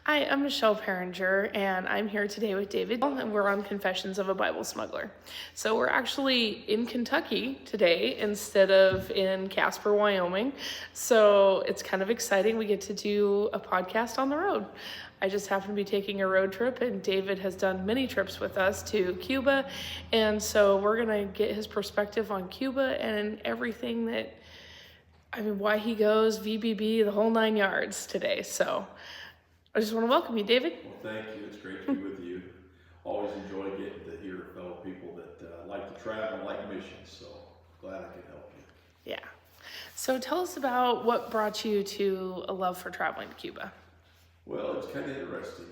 Hi, I'm Michelle Peringer, and I'm here today with David, and we're on Confessions of a Bible Smuggler. So we're actually in Kentucky today instead of in Casper, Wyoming. So it's kind of exciting. We get to do a podcast on the road. I just happen to be taking a road trip, and David has done many trips with us to Cuba. And so we're going to get his perspective on Cuba and everything why he goes, VBB, the whole 9 yards today. So I just want to welcome you, David. Well, thank you. It's great to be with you. Always enjoy getting to hear fellow people that like to travel and like missions. So glad I could help you. Yeah. So tell us about what brought you to a love for traveling to Cuba. Well, it's kind of interesting.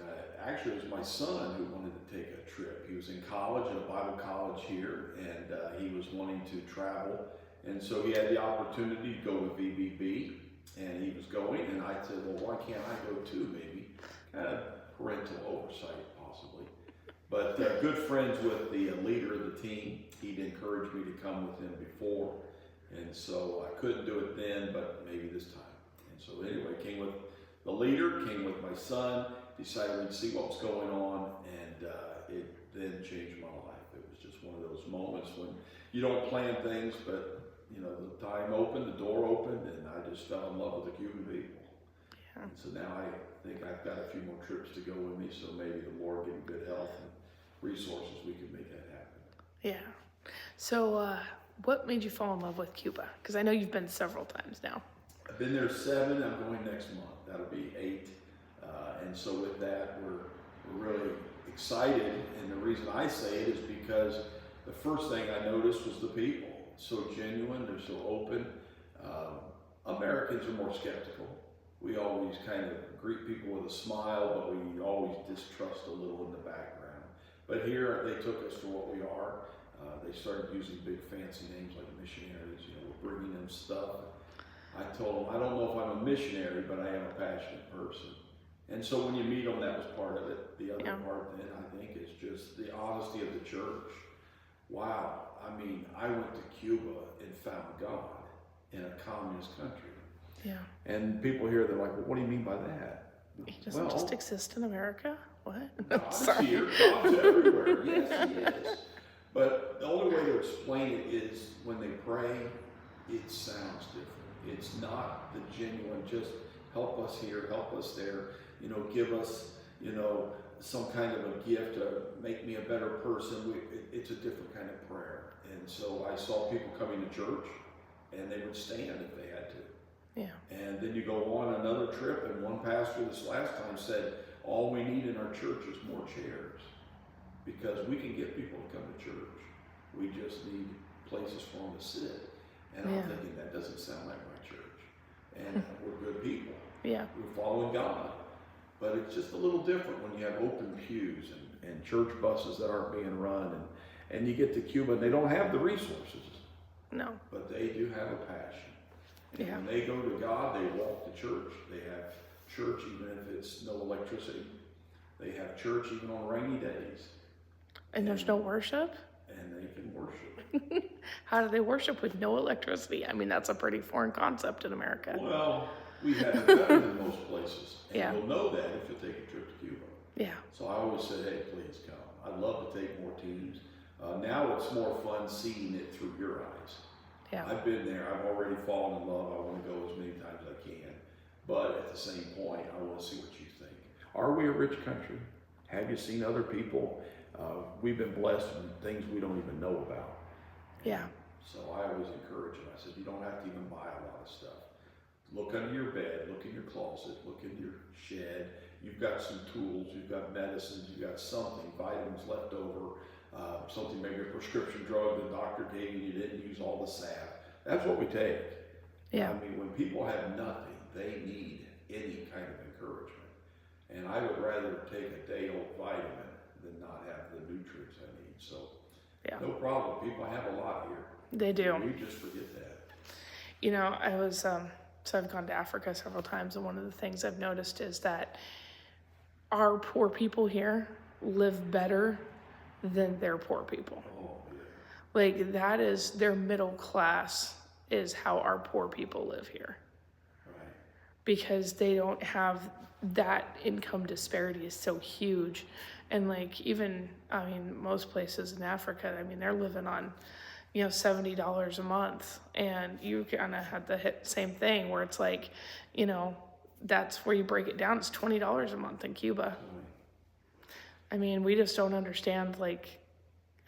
Actually, it was my son who wanted to take a trip. He was in college, at a Bible college here, and he was wanting to travel. And so he had the opportunity to go with VBB, and he was going. And I said, well, why can't I go too, maybe? Kind of parental oversight, possibly. But good friends with the leader of the team. He'd encouraged me to come with him before. And so I couldn't do it then, but maybe this time. And so anyway, came with the leader, came with my son, decided we'd see what was going on, and it then changed my life. It was just one of those moments when you don't plan things, but you know, the time opened, the door opened, and I just fell in love with the Cuban people. Yeah. And so now I think I've got a few more trips to go with me, so maybe the Lord give me good health and resources, we can make that happen. Yeah. So what made you fall in love with Cuba? Because I know you've been several times now. I've been there 7, I'm going next month. That'll be 8. And so with that, we're really excited. And the reason I say it is because the first thing I noticed was the people. So genuine, they're so open. Americans are more skeptical. We always kind of greet people with a smile, but we always distrust a little in the background. But here, they took us for what we are. They started using big fancy names like missionaries. You know, we're bringing them stuff. I told them, I don't know if I'm a missionary, but I am a passionate person. And so when you meet them, that was part of it. The other part then, I think, is just the honesty of the church. Wow, I mean, I went to Cuba and found God in a communist country. Yeah. And people here, they're like, well, what do you mean by that? He doesn't just exist in America? What? God's here, God's everywhere. Yes, he is. But the only way to explain it is when they pray, it sounds different. It's not the genuine, just help us here, help us there, you know, give us, you know, some kind of a gift to make me a better person. It's a different kind of prayer. And so I saw people coming to church and they would stand if they had to. Yeah. And then you go on another trip, and one pastor this last time said, all we need in our church is more chairs, because we can get people to come to church. We just need places for them to sit. And I'm thinking, that doesn't sound like my church. And we're good people. Yeah. We're following God. But it's just a little different when you have open pews and church buses that aren't being run. And you get to Cuba and they don't have the resources. No. But they do have a passion. And when they go to God, they walk to church. They have church even if it's no electricity. They have church even on rainy days. And there's no worship? And they can worship. How do they worship with no electricity? I mean, that's a pretty foreign concept in America. Well, we have it better than most places. And you'll know that if you take a trip to Cuba. Yeah. So I always say, hey, please come. I'd love to take more teams. Now it's more fun seeing it through your eyes. Yeah. I've been there. I've already fallen in love. I want to go as many times as I can. But at the same point, I want to see what you think. Are we a rich country? Have you seen other people? We've been blessed with things we don't even know about. Yeah. So I always encourage them. I said, you don't have to even buy a lot of stuff. Look under your bed, look in your closet, look in your shed. You've got some tools, you've got medicines, you've got something, vitamins left over, something, maybe a prescription drug the doctor gave you, you didn't use all the salve. That's what we take. Yeah. I mean, when people have nothing, they need any kind of encouragement. And I would rather take a day-old vitamin than not have the nutrients I need. So, no problem. People have a lot here. They do. We just forget that. You know, so I've gone to Africa several times, and one of the things I've noticed is that our poor people here live better than their poor people. Oh, yeah. Like, that is, their middle class is how our poor people live here. Right. Because they don't have that income disparity is so huge. And like, even, I mean, most places in Africa, I mean, they're living on, $70 a month. And you kind of had the same thing where it's like, that's where you break it down. It's $20 a month in Cuba. I mean, we just don't understand, like,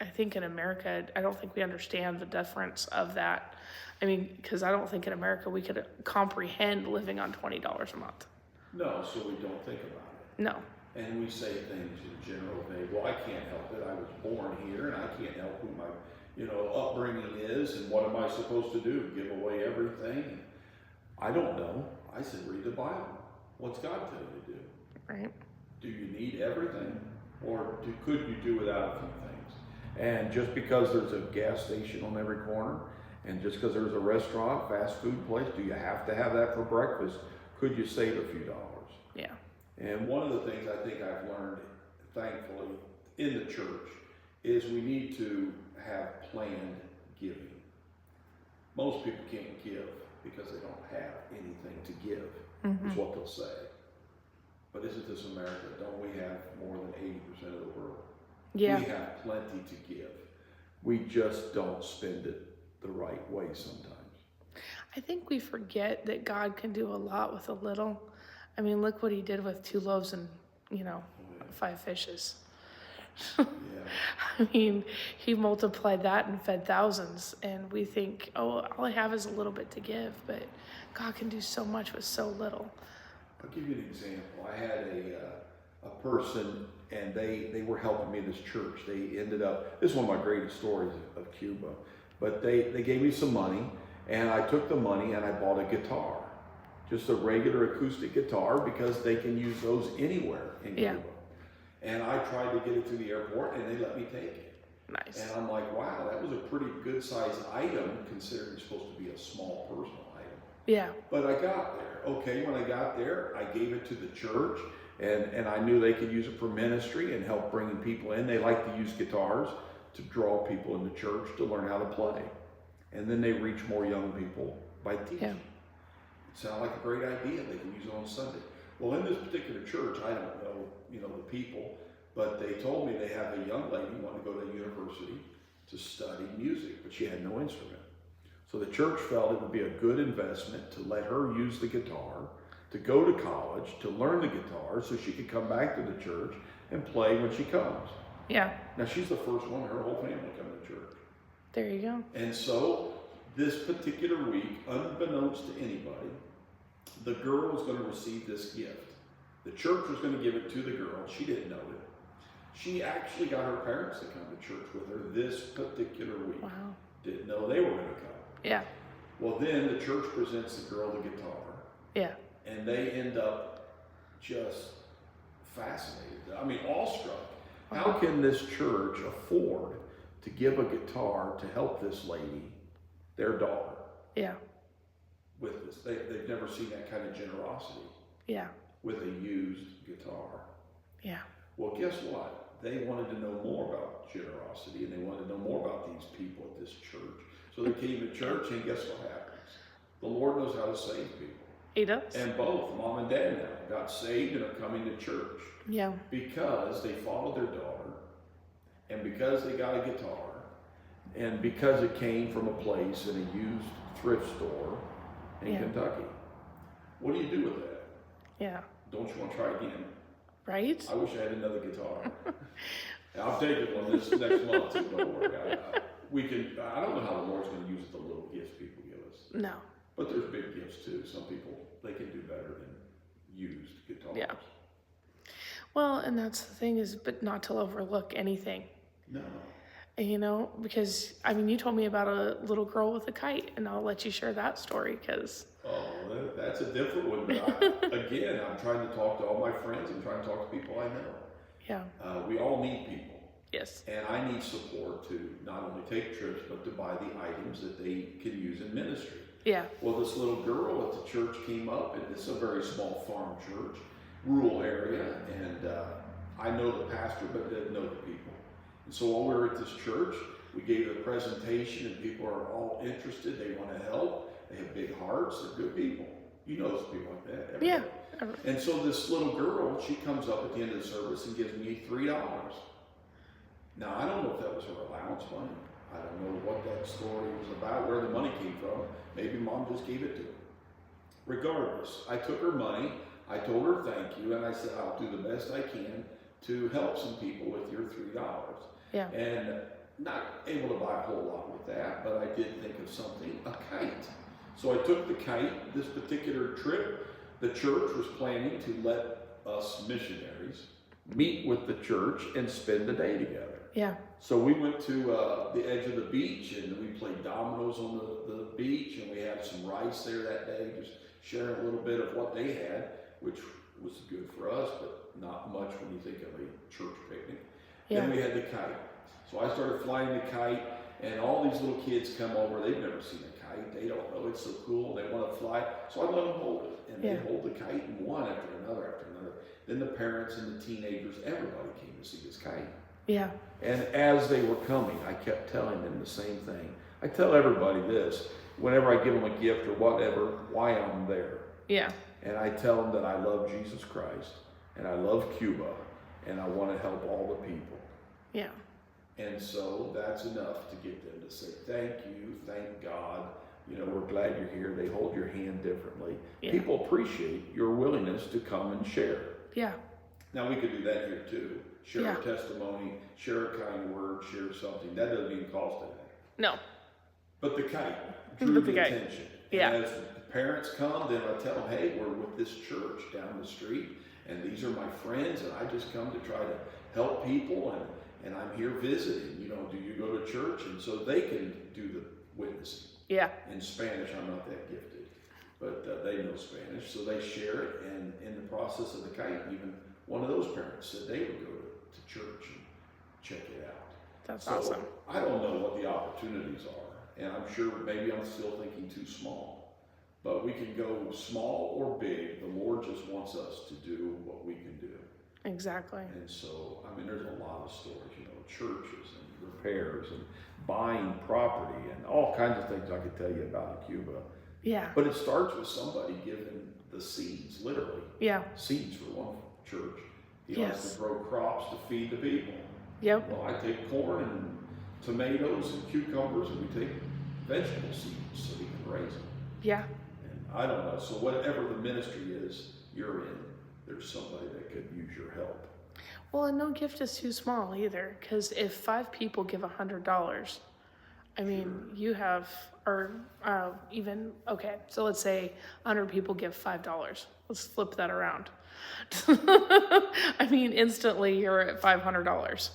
I think in America, I don't think we understand the difference of that. I mean, because I don't think in America we could comprehend living on $20 a month. No, so we don't think about it. No. And we say things in general, well, I can't help it. I was born here, and I can't help who my, upbringing is, and what am I supposed to do? Give away everything? I don't know. I said, read the Bible. What's God tell you to do? Right. Do you need everything, or could you do without a few things? And just because there's a gas station on every corner, and just because there's a restaurant, fast food place, do you have to have that for breakfast? Could you save a few dollars? Yeah. And one of the things I think I've learned, thankfully, in the church is we need to have planned giving. Most people can't give because they don't have anything to give, is what they'll say. But isn't this America? Don't we have more than 80% of the world? Yeah. We have plenty to give. We just don't spend it the right way sometimes. I think we forget that God can do a lot with a little. I mean, look what he did with 2 loaves and, 5 fishes. Yeah. I mean, he multiplied that and fed thousands. And we think, oh, all I have is a little bit to give. But God can do so much with so little. I'll give you an example. I had a person, and they were helping me in this church. They ended up, this is one of my greatest stories of Cuba, but they gave me some money, and I took the money and I bought a guitar. Just a regular acoustic guitar, because they can use those anywhere in Cuba. And I tried to get it to the airport, and they let me take it. Nice. And I'm like, wow, that was a pretty good sized item, considering it's supposed to be a small personal item. Yeah. But I got there. Okay, when I got there, I gave it to the church, and I knew they could use it for ministry and help bringing people in. They like to use guitars to draw people in the church to learn how to play. And then they reach more young people by teaching. Yeah. It sounded like a great idea. They can use it on Sunday. Well, in this particular church, I don't know, the people, but they told me they have a young lady who wanted to go to university to study music, but she had no instrument. So the church felt it would be a good investment to let her use the guitar, to go to college, to learn the guitar, so she could come back to the church and play when she comes. Yeah. Now, she's the first one in her whole family coming to church. There you go. And so this particular week, unbeknownst to anybody, the girl was going to receive this gift. The church was going to give it to the girl. She didn't know it. She actually got her parents to come to church with her this particular week. Wow. Didn't know they were going to come. Yeah. Well, then the church presents the girl the guitar. Yeah. And they end up just fascinated. I mean, awestruck. How can this church afford to give a guitar to help this lady, their daughter? Yeah. With this, they've never seen that kind of generosity. Yeah. With a used guitar. Yeah. Well, guess what? They wanted to know more about generosity, and they wanted to know more about these people at this church. So they came to church, and guess what happens? The Lord knows how to save people. He does. And both mom and dad now got saved and are coming to church. Yeah. Because they followed their daughter, and because they got a guitar, and because it came from a place in a used thrift store in Kentucky. What do you do with that? Yeah. Don't you want to try again? Right? I wish I had another guitar. I'll take it one this next month. So don't worry. I don't know how the Lord's going to use the little gifts people give us. No. But there's big gifts too. Some people, they can do better than used guitars. Yeah. Well, and that's the thing is, but not to overlook anything. No. Because, I mean, you told me about a little girl with a kite, and I'll let you share that story, because... Oh, that's a different one. But again, I'm trying to talk to all my friends. I'm trying to talk to people I know. Yeah. We all need people. Yes. And I need support to not only take trips, but to buy the items that they can use in ministry. Yeah. Well, this little girl at the church came up, and it's a very small farm church, rural area, and I know the pastor, but didn't know the people. And so while we were at this church, we gave a presentation, and people are all interested. They want to help. They have big hearts. They're good people. You know those people like that. Yeah. And so this little girl, she comes up at the end of the service and gives me $3. Now, I don't know if that was her allowance money. I don't know what that story was about, where the money came from. Maybe mom just gave it to her. Regardless, I took her money, I told her thank you, and I said, I'll do the best I can to help some people with your $3. Yeah. And not able to buy a whole lot with that, but I did think of something, a kite. So I took the kite. This particular trip, the church was planning to let us missionaries meet with the church and spend the day together. Yeah. So we went to the edge of the beach and we played dominoes on the beach, and we had some rice there that day, just sharing a little bit of what they had, which was good for us, but not much when you think of a church picnic. Yeah. Then we had the kite. So I started flying the kite, and all these little kids come over. They've never seen a kite. They don't know it's so cool. They want to fly. So I let them hold it, and they hold the kite, and one after another after another. Then the parents and the teenagers, everybody came to see this kite. Yeah. And as they were coming, I kept telling them the same thing. I tell everybody this, whenever I give them a gift or whatever, why I'm there. Yeah. And I tell them that I love Jesus Christ, and I love Cuba, and I want to help all the people. Yeah. And so that's enough to get them to say, thank you, thank God, you know, we're glad you're here. They hold your hand differently. Yeah. People appreciate your willingness to come and share. Yeah. Now we could do that here too. Share a testimony, share a kind word, share something. That doesn't even cost anything. No. But the kite drew the attention. Yeah. And as the parents come, then I tell them, hey, we're with this church down the street, and these are my friends, and I just come to try to help people, and I'm here visiting. You know, do you go to church? And so they can do the witnessing. Yeah. In Spanish, I'm not that gifted, but they know Spanish, so they share it, and in the process of the kite, even one of those parents said they would go to church and check it out. That's awesome. I don't know what the opportunities are, and I'm sure maybe I'm still thinking too small, but we can go small or big. The Lord just wants us to do what we can do. Exactly. And so, I mean, there's a lot of stories, you know, churches and repairs and buying property and all kinds of things I could tell you about in Cuba. Yeah. But it starts with somebody giving the seeds, literally. Yeah. Seeds for one church. He likes to grow crops to feed the people. Yep. Well, I take corn and tomatoes and cucumbers, and we take vegetable seeds so we can raise them. Yeah. And I don't know. So whatever the ministry is you're in, there's somebody that could use your help. Well, and no gift is too small either, because if 5 people give $100, I mean, you have, or even, okay, so let's say 100 people give $5. Let's flip that around. I mean, instantly you're at $500,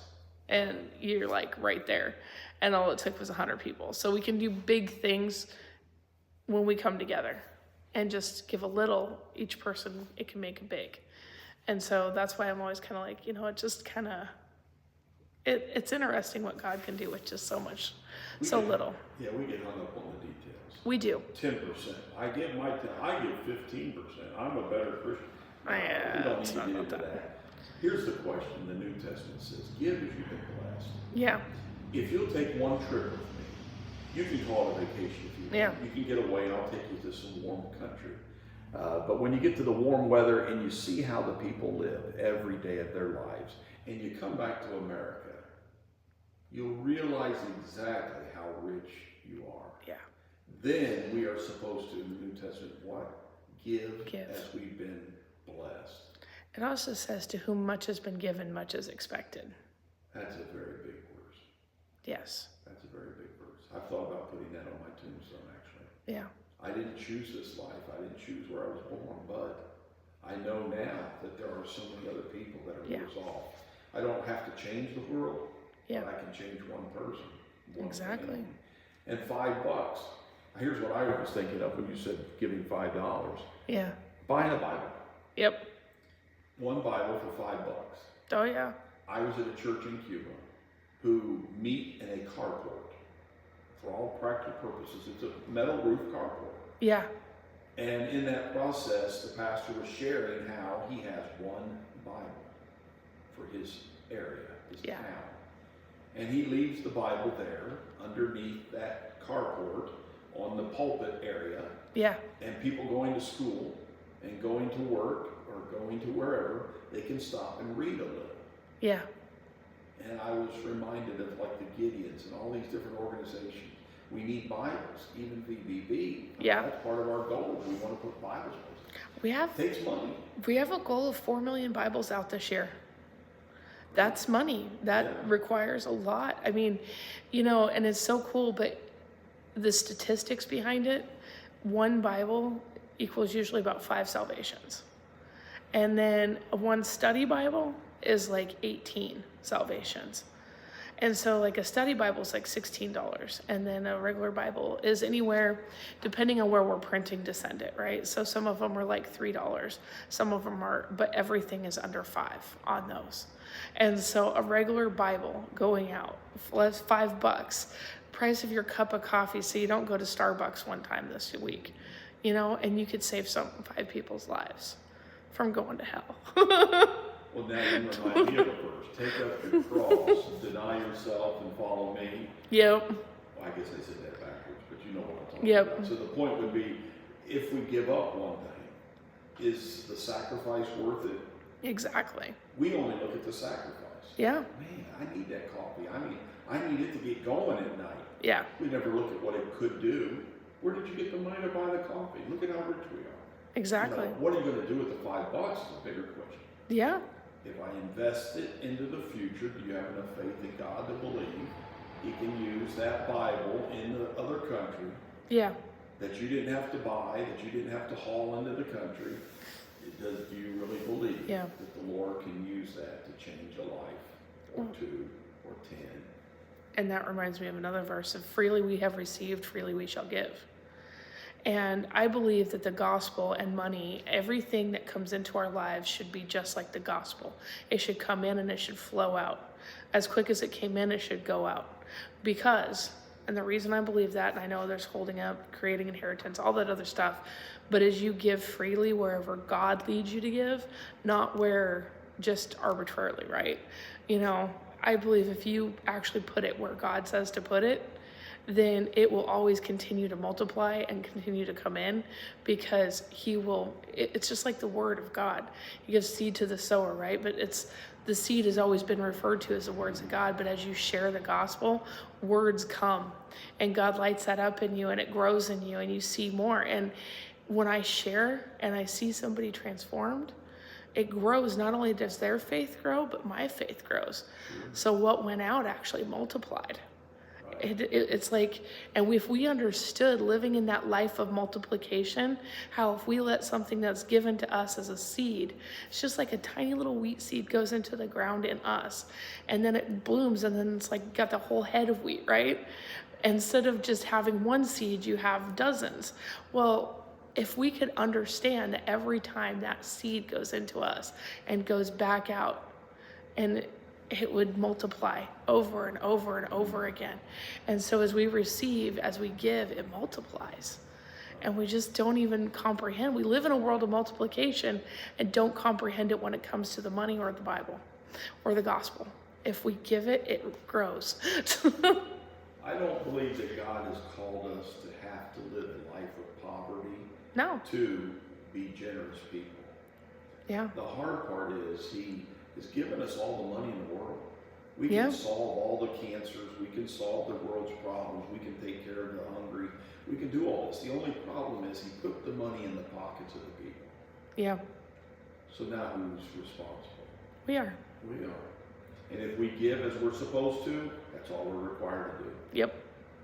and you're like right there, and all it took was 100 people. So we can do big things when we come together and just give a little. Each person, it can make a big. And so that's why I'm always kind of like, you know, it just kind of, it's interesting what God can do with just so much, little. Yeah, we get hung up on the details. We do. 10%. I give 15%. I'm a better Christian. Yeah, we don't need it's to not get about into that. Here's the question the New Testament says, give as you've been blessed. Yeah. If you'll take one trip with me, you can call it a vacation if you want. Yeah. You can get away and I'll take you to some warm country. But when you get to the warm weather and you see how the people live every day of their lives, and you come back to America, you'll realize exactly how rich you are. Yeah. Then we are supposed to, in the New Testament, what? Give. As we've been blessed. It also says, to whom much has been given, much is expected. That's a very big verse. Yes. That's a very big verse. I've thought about putting that on my tombstone, actually. Yeah. I didn't choose this life. I didn't choose where I was born, but I know now that there are so many other people that are worse off. I don't have to change the world, but I can change one person. Exactly. And $5. Here's what I was thinking of when you said giving $5. Yeah. Buying a Bible. Yep. One Bible for $5. Oh, yeah. I was at a church in Cuba who meet in a carport. For all practical purposes, it's a metal roof carport. Yeah. And in that process, the pastor was sharing how he has one Bible for his area, his town. And he leaves the Bible there underneath that carport on the pulpit area. Yeah. And people going to school and going to work or going to wherever, they can stop and read a little. Yeah. And I was reminded of like the Gideons and all these different organizations. We need Bibles, even VBB. Yeah. That's part of our goal. We want to put Bibles. It takes money. We have a goal of 4 million Bibles out this year. That's money. That requires a lot. I mean, and it's so cool, but the statistics behind it, one Bible equals usually about 5 salvations. And then one study Bible is like 18 salvations. And so like a study Bible is like $16. And then a regular Bible is anywhere, depending on where we're printing to send it, right? So some of them are like $3. Some of them are, but everything is under 5 on those. And so a regular Bible going out, $5, price of your cup of coffee, so you don't go to Starbucks one time this week, and you could save 5 people's lives from going to hell. Well, now you remind me of a verse. Take up your cross, deny yourself, and follow me. Yep. Well, I guess I said that backwards, but you know what I'm talking about. So the point would be, if we give up one thing, is the sacrifice worth it? Exactly. We only look at the sacrifice. Yeah. Man, I need that coffee. I need it to get going at night. Yeah. We never look at what it could do. Where did you get the money to buy the coffee? Look at how rich we are. Exactly. What are you going to do with the $5 is a bigger question. Yeah. If I invest it into the future, do you have enough faith in God to believe He can use that Bible in the other country? Yeah. That you didn't have to buy, that you didn't have to haul into the country. Do you really believe that the Lord can use that to change a life, or 2, or 10? And that reminds me of another verse of freely we have received, freely we shall give. And I believe that the gospel and money, everything that comes into our lives should be just like the gospel. It should come in and it should flow out. As quick as it came in, it should go out. Because, and the reason I believe that, and I know there's holding up, creating inheritance, all that other stuff, but as you give freely wherever God leads you to give, not where just arbitrarily, right? I believe if you actually put it where God says to put it, then it will always continue to multiply and continue to come in, because it's just like the word of God. He gives seed to the sower, right? But the seed has always been referred to as the words of God, but as you share the gospel, words come, and God lights that up in you, and it grows in you, and you see more. And when I share and I see somebody transformed, it grows. Not only does their faith grow, but my faith grows. So what went out actually multiplied. It's like, and if we understood living in that life of multiplication, how if we let something that's given to us as a seed, it's just like a tiny little wheat seed goes into the ground in us, and then it blooms, and then it's like got the whole head of wheat, right? Instead of just having one seed, you have dozens. Well, if we could understand that every time that seed goes into us and goes back out, and it would multiply over and over and over again. And so as we receive, as we give, it multiplies. And we just don't even comprehend. We live in a world of multiplication and don't comprehend it when it comes to the money or the Bible or the gospel. If we give it, it grows. I don't believe that God has called us to have to live a life of poverty. No. To be generous people. Yeah. The hard part is He has given us all the money in the world. We can solve all the cancers. We can solve the world's problems. We can take care of the hungry. We can do all this. The only problem is He put the money in the pockets of the people. Yeah. So now who's responsible? We are. We are. And if we give as we're supposed to, that's all we're required to do. Yep.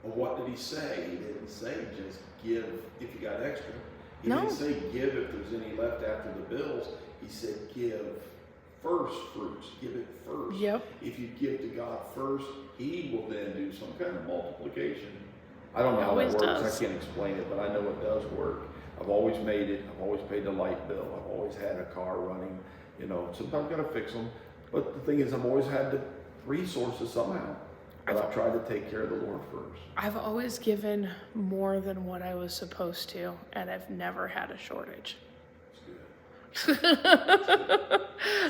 Well, what did He say? He didn't say just give if you got extra. He No. didn't say give if there's any left after the bills. He said give first fruits. Give it first. Yep. If you give to God first, He will then do some kind of multiplication. I don't know how that Always works. does. I can't explain it, but I know it does work. I've always made it. I've always paid the light bill. I've always had a car running. Sometimes I've got to fix them. But the thing is, I've always had the resources somehow. But I've tried to take care of the Lord first. I've always given more than what I was supposed to, and I've never had a shortage. That's good.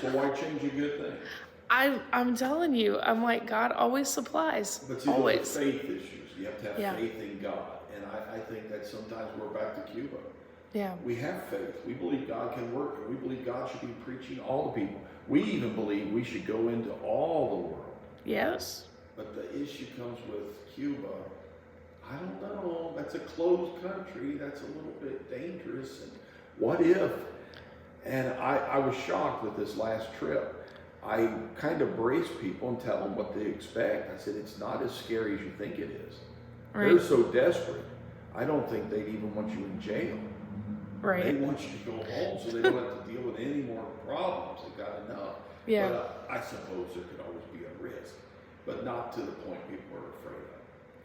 So why change a good thing? I'm telling you, I'm like, God always supplies. But see, always. those are faith issues. You have to have faith in God. And I think that sometimes we're back to Cuba. Yeah. We have faith. We believe God can work, and we believe God should be preaching all the people. We even believe we should go into all the world. Yes. But the issue comes with Cuba. I don't know. That's a closed country. That's a little bit dangerous. And what if? And I was shocked with this last trip. I kind of brace people and tell them what they expect. I said, it's not as scary as you think it is. Right. They're so desperate. I don't think they'd even want you in jail. Right. They want you to go home so they don't have to deal with any more problems. They've got enough. Yeah. But I suppose there could always be a risk, but not to the point people are afraid of.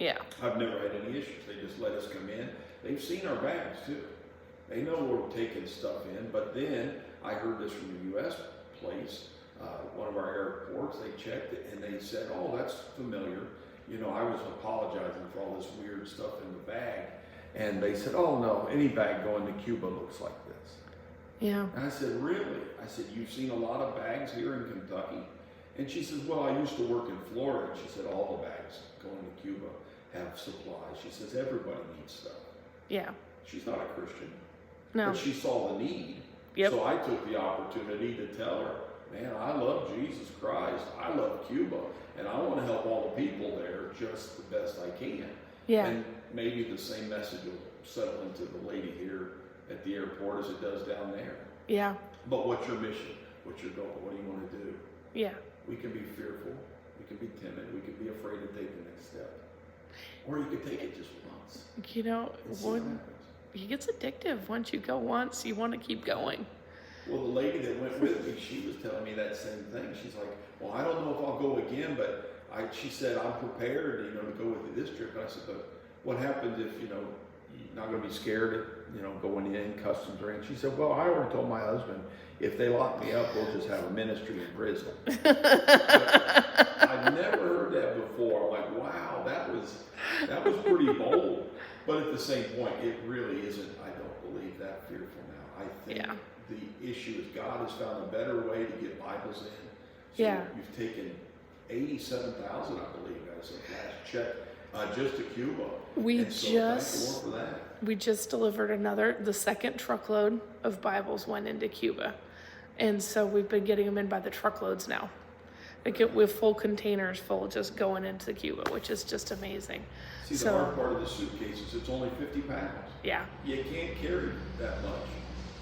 Yeah. I've never had any issues. They just let us come in. They've seen our bags too. They know we're taking stuff in. But then I heard this from the U.S. place, one of our airports. They checked it and they said, "Oh, that's familiar." You know, I was apologizing for all this weird stuff in the bag. And they said, "Oh no, any bag going to Cuba looks like this." Yeah. And I said, "Really?" I said, "You've seen a lot of bags here in Kentucky?" And she says, "Well, I used to work in Florida." And she said, "All the bags going to Cuba have supplies." She says, "Everybody needs stuff." Yeah. She's not a Christian. No. But she saw the need. Yep. So I took the opportunity to tell her, "Man, I love Jesus Christ. I love Cuba. And I want to help all the people there just the best I can." Yeah. And maybe the same message will settle into the lady here at the airport as it does down there. Yeah. But what's your mission? What's your goal? What do you want to do? Yeah. We can be fearful. We can be timid. We can be afraid to take the next step. Or you could take it just once. You know, And see what happens. it gets addictive. Once you go once, you want to keep going. Well, the lady that went with me, she was telling me that same thing. She's like, "Well, I don't know if I'll go again, but she said, I'm prepared, to go with you this trip." And I said, "But what happens if, you're not going to be scared of, going in, customs or anything?" She said, "Well, I already told my husband, if they lock me up, we'll just have a ministry in prison." I've never heard that before. I'm like, wow, that was pretty bold. But at the same point, it really isn't, I don't believe, that fearful now. I think the issue is God has found a better way to get Bibles in. So you've taken 87,000, I believe, as of last check, just to Cuba. Thank the Lord for that. We just delivered the second truckload of Bibles went into Cuba. And so we've been getting them in by the truckloads now. With full containers full just going into Cuba, which is just amazing. See, the hard part of the suitcases, it's only 50 pounds. Yeah. You can't carry that much.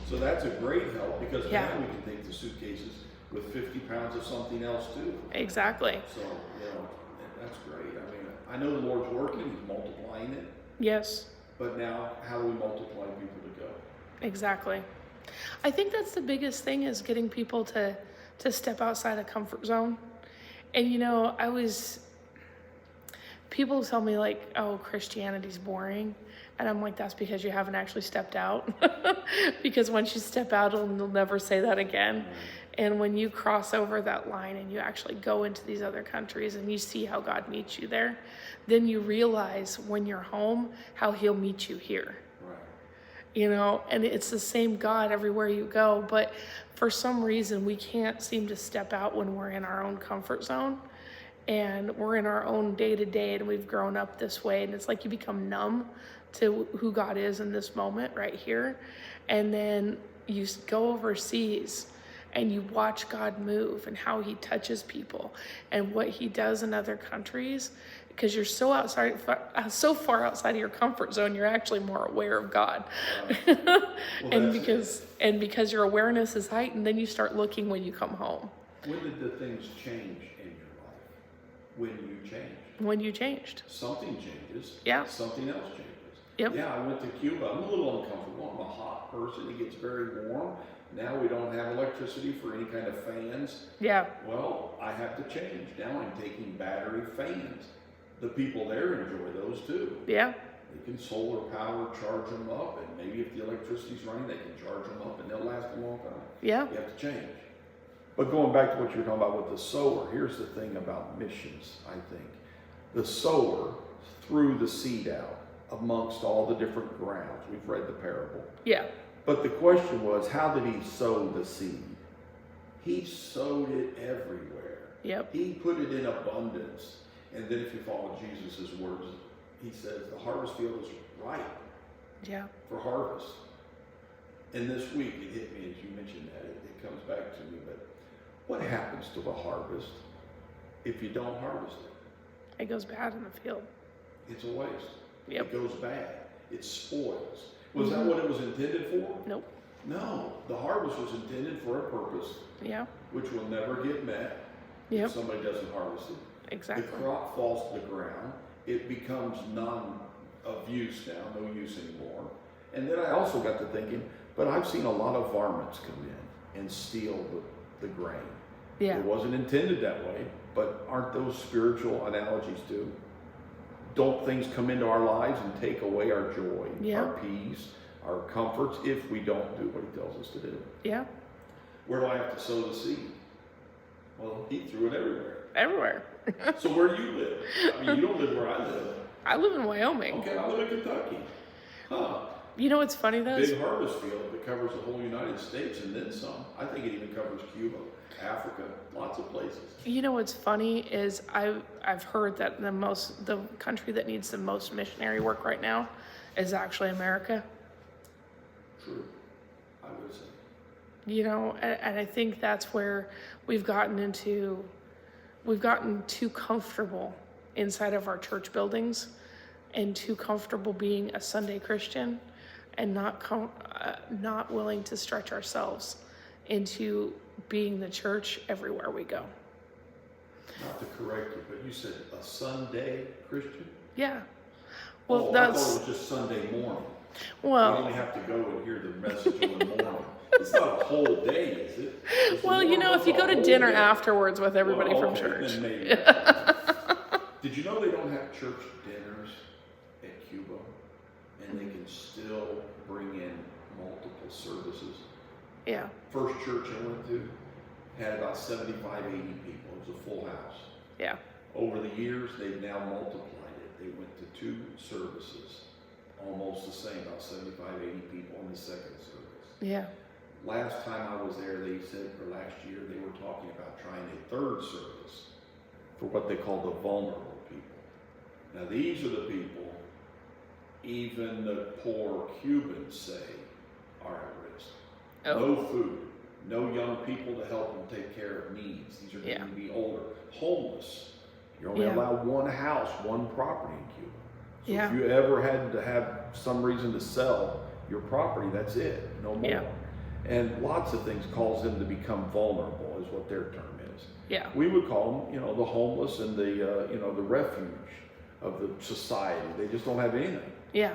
So that's a great help because now we can take the suitcases with 50 pounds of something else too. Exactly. So, that's great. I mean, I know the Lord's working, He's multiplying it. Yes. But now, how do we multiply people to go? Exactly. I think that's the biggest thing is getting people to step outside a comfort zone. And people tell me like, "Oh, Christianity's boring." And I'm like, that's because you haven't actually stepped out. Because once you step out, you'll never say that again. And when you cross over that line and you actually go into these other countries and you see how God meets you there, then you realize when you're home how He'll meet you here. Right. And it's the same God everywhere you go. But for some reason, we can't seem to step out when we're in our own comfort zone. And we're in our own day-to-day, and we've grown up this way. And it's like you become numb to who God is in this moment right here. And then you go overseas and you watch God move and how He touches people and what He does in other countries. Because you're so far outside of your comfort zone, you're actually more aware of God. And because your awareness is heightened, then you start looking when you come home. When did the things change in your life? When you changed? When you changed. Something changes. Yeah. Something else changes. Yep. Yeah, I went to Cuba. I'm a little uncomfortable. I'm a hot person. It gets very warm. Now we don't have electricity for any kind of fans. Yeah. Well, I have to change. Now I'm taking battery fans. The people there enjoy those too. Yeah. They can solar power charge them up, and maybe if the electricity's running, they can charge them up, and they'll last a long time. Yeah. You have to change. But going back to what you were talking about with the sower, here's the thing about missions, I think. The sower threw the seed out amongst all the different grounds. We've read the parable. Yeah. But the question was, how did he sow the seed? He sowed it everywhere. Yep. He put it in abundance. And then if you follow Jesus' words, he says the harvest field is ripe Yeah. for harvest. And this week it hit me as you mentioned that. It comes back to me. But what happens to the harvest if you don't harvest it? It goes bad in the field. It's a waste. Yep. It goes bad. It spoils. Was that what it was intended for? Nope. No. The harvest was intended for a purpose, Yeah. which will never get met Yep. if somebody doesn't harvest it. Exactly. The crop falls to the ground. It becomes none of use now, no use anymore. And then I also got to thinking, but I've seen a lot of varmints come in and steal the grain. Yeah. It wasn't intended that way, but aren't those spiritual analogies too? Don't things come into our lives and take away our joy, Yeah. our peace, our comforts if we don't do what he tells us to do? Yeah. Where do I have to sow the seed? Well, he threw it everywhere. Everywhere. So where do you live? I mean, you don't live where I live. I live in Wyoming. Okay, I live in Kentucky. Huh. You know what's funny though? Big harvest field that covers the whole United States and then some. I think it even covers Cuba, Africa, lots of places. You know what's funny is I've heard that the country that needs the most missionary work right now is actually America. True, I would say. You know, and I think that's where we've gotten too comfortable inside of our church buildings and too comfortable being a Sunday Christian and not willing to stretch ourselves into being the church everywhere we go. Not to correct you, but you said a Sunday Christian? Yeah. Well, I that's thought it was just Sunday morning. well. You only have to go and hear the message in the morning. It's not a whole day, is it? It's Well, you know, if you go to dinner afterwards with everybody from church. Then maybe. Did you know they don't have church dinners at Cuba? And they can still bring in multiple services? Yeah. First church I went to had about 75, 80 people. It was a full house. Yeah. Over the years, they've now multiplied it. They went to 2 services, almost the same, about 75, 80 people in the second service. Yeah. Last time I was there, they said, or last year, they were talking about trying a 3rd service for what they call the vulnerable people. Now, these are the people even the poor Cubans say are at risk. Oh. No food, no young people to help them take care of needs. These are going to be older. Homeless. You're only allowed one house, one property in Cuba. So if you ever had to have some reason to sell your property, that's it, no more. Yeah. And lots of things cause them to become vulnerable, is what their term is. Yeah. We would call them, the homeless and the, the refuge of the society. They just don't have anything. Yeah.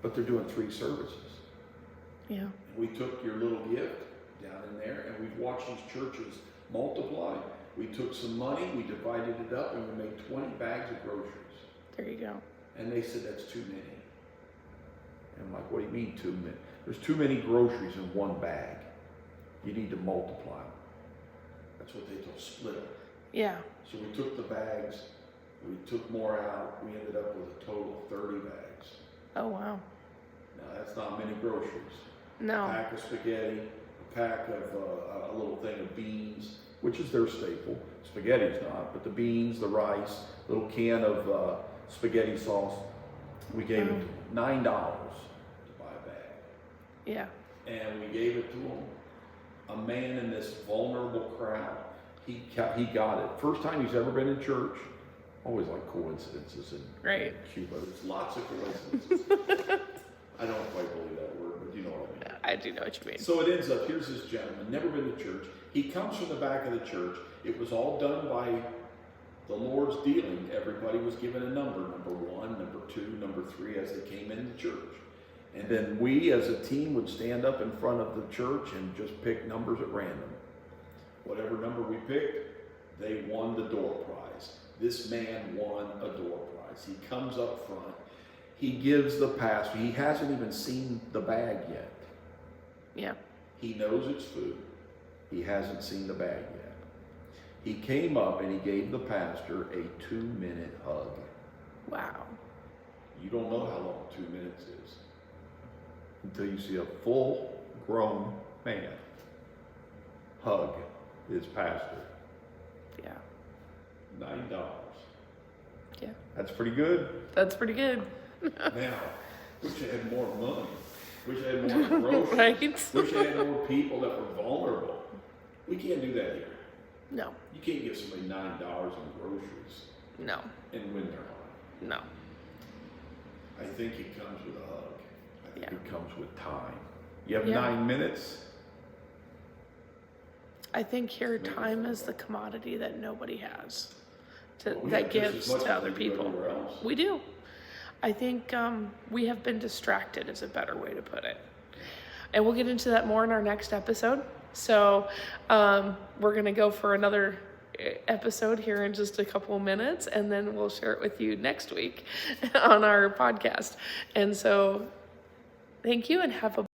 But they're doing 3 services. Yeah. And we took your little gift down in there, and we've watched these churches multiply. We took some money, we divided it up, and we made 20 bags of groceries. There you go. And they said that's too many. And I'm like, what do you mean too many? There's too many groceries in one bag. You need to multiply them. That's what they told, split them. Yeah. So we took the bags, we took more out, we ended up with a total of 30 bags. Oh, wow. Now that's not many groceries. No. A pack of spaghetti, a pack of a little thing of beans, which is their staple. Spaghetti's not, but the beans, the rice, little can of spaghetti sauce. We gave them $9 to buy a bag. Yeah. And we gave it to them. A man in this vulnerable crowd, he got it. First time he's ever been in church. Always like coincidences in Cuba. There's lots of coincidences. I don't quite believe that word, but you know what I mean. I do know what you mean. So it ends up, here's this gentleman, never been to church. He comes from the back of the church. It was all done by the Lord's dealing. Everybody was given a number 1, number 2, number 3 as they came into church. And then we as a team would stand up in front of the church and just pick numbers at random. Whatever number we picked, they won the door prize. This man won a door prize. He comes up front. He gives the pastor, he hasn't even seen the bag yet. Yeah. He knows it's food. He hasn't seen the bag yet. He came up and he gave the pastor a 2-minute hug. Wow. You don't know how long 2 minutes is until you see a full-grown man hug his pastor. Yeah. $9. Yeah. That's pretty good. That's pretty good. Now, wish I had more money. Wish I had more groceries. Right? Wish I had more people that were vulnerable. We can't do that here. No, You can't give somebody $9 in groceries no, and win their heart. no. I think it comes with a hug. I think Yeah. it comes with time. You have Yeah. 9 minutes. I think here time is the commodity that nobody has Well, we that have just as gives much to as other we do people. everywhere else. We do. I think we have been distracted is a better way to put it. And we'll get into that more in our next episode. So we're going to go for another episode here in just a couple of minutes, and then we'll share it with you next week on our podcast. And so thank you and have a